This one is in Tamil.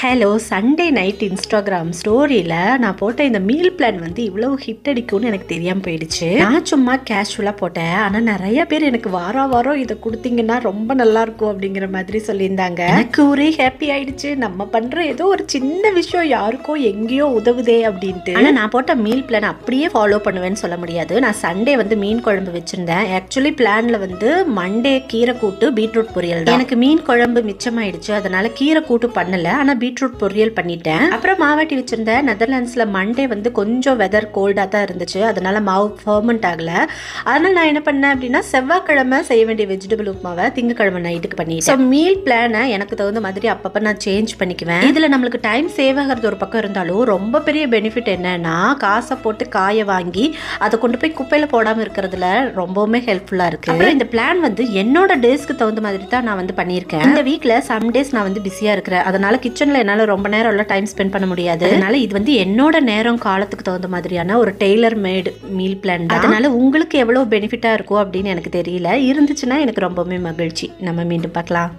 ஹலோ, சண்டே நைட் இன்ஸ்டாகிராம் ஸ்டோரியில் நான் போட்ட இந்த மீல் பிளான் வந்து இவ்வளோ ஹிட் அடிக்கும்னு எனக்கு தெரியாமல் போயிடுச்சு. நான் சும்மா கேஷுவலாக போட்டேன். ஆனால் நிறைய பேர் எனக்கு வாரம் இதை கொடுத்தீங்கன்னா ரொம்ப நல்லா இருக்கும் அப்படிங்கிற மாதிரி சொல்லியிருந்தாங்க. எனக்கு ஒரே ஹாப்பி ஆயிடுச்சு. நம்ம பண்ணுற ஏதோ ஒரு சின்ன விஷயம் யாருக்கோ எங்கேயோ உதவுதே அப்படின்ட்டு. ஆனால் நான் போட்ட மீல் பிளான் அப்படியே ஃபாலோ பண்ணுவேன்னு சொல்ல முடியாது. நான் சண்டே வந்து மீன் குழம்பு வச்சுருந்தேன். ஆக்சுவலி பிளானில் வந்து மண்டே கீரை கூட்டு பீட்ரூட் பொரியல் தான். எனக்கு மீன் குழம்பு மிச்சமாயிடுச்சு, அதனால கீரை கூட்டு பண்ணலை. ஆனால் பீட்ரூட் பொரியல் பண்ணிட்டேன். அப்புறம் மாவாட்டி வச்சிருந்தேன். நெதர்லாண்ட்ஸ்ல மண்டே வந்து கொஞ்சம் வெதர் கோல்டா தான் இருந்துச்சு, அதனால மாவு ஃபர்மெண்ட் ஆகல. அதனால நான் என்ன பண்ணேன் அப்படின்னா, செவ்வாய்க்கிழமை செய்ய வேண்டிய வெஜிடபிள் உப்புமாவை திங்கக்கிழமை நைட்டுக்கு பண்ணிட்டேன். மீல் பிளானை எனக்கு தகுந்த மாதிரி அப்பப்போ நான் சேஞ்ச் பண்ணிக்குவேன். இதுல நம்மளுக்கு டைம் சேவ் ஆகிறது ஒரு பக்கம் இருந்தாலும் ரொம்ப பெரிய பெனிஃபிட் என்னன்னா, காசை போட்டு காய வாங்கி அதை கொண்டு போய் குப்பையில போடாம இருக்கிறதுல ரொம்பவுமே ஹெல்ப்ஃபுல்லா இருக்கு. அப்புறம் இந்த பிளான் வந்து என்னோட டேஸ்க்கு தகுந்த மாதிரி தான் நான் வந்து பண்ணியிருக்கேன். இந்த வீக்ல சம் டேஸ் நான் வந்து பிஸியா இருக்கிறேன், அதனால கிச்சன்ல என்னால ரொம்ப நேரம் எல்லாம் டைம் ஸ்பெண்ட் பண்ண முடியாது. அதனால இது வந்து என்னோட நேரம் காலத்துக்கு தகுந்த மாதிரியான ஒரு டெய்லர் மேட் மீல் பிளான். அதனால உங்களுக்கு எவ்வளவு பெனிஃபிட்டா இருக்கும் அப்படின்னு எனக்கு தெரியல. இருந்துச்சுன்னா எனக்கு ரொம்பவுமே மகிழ்ச்சி. நம்ம மீண்டும் பார்க்கலாம்.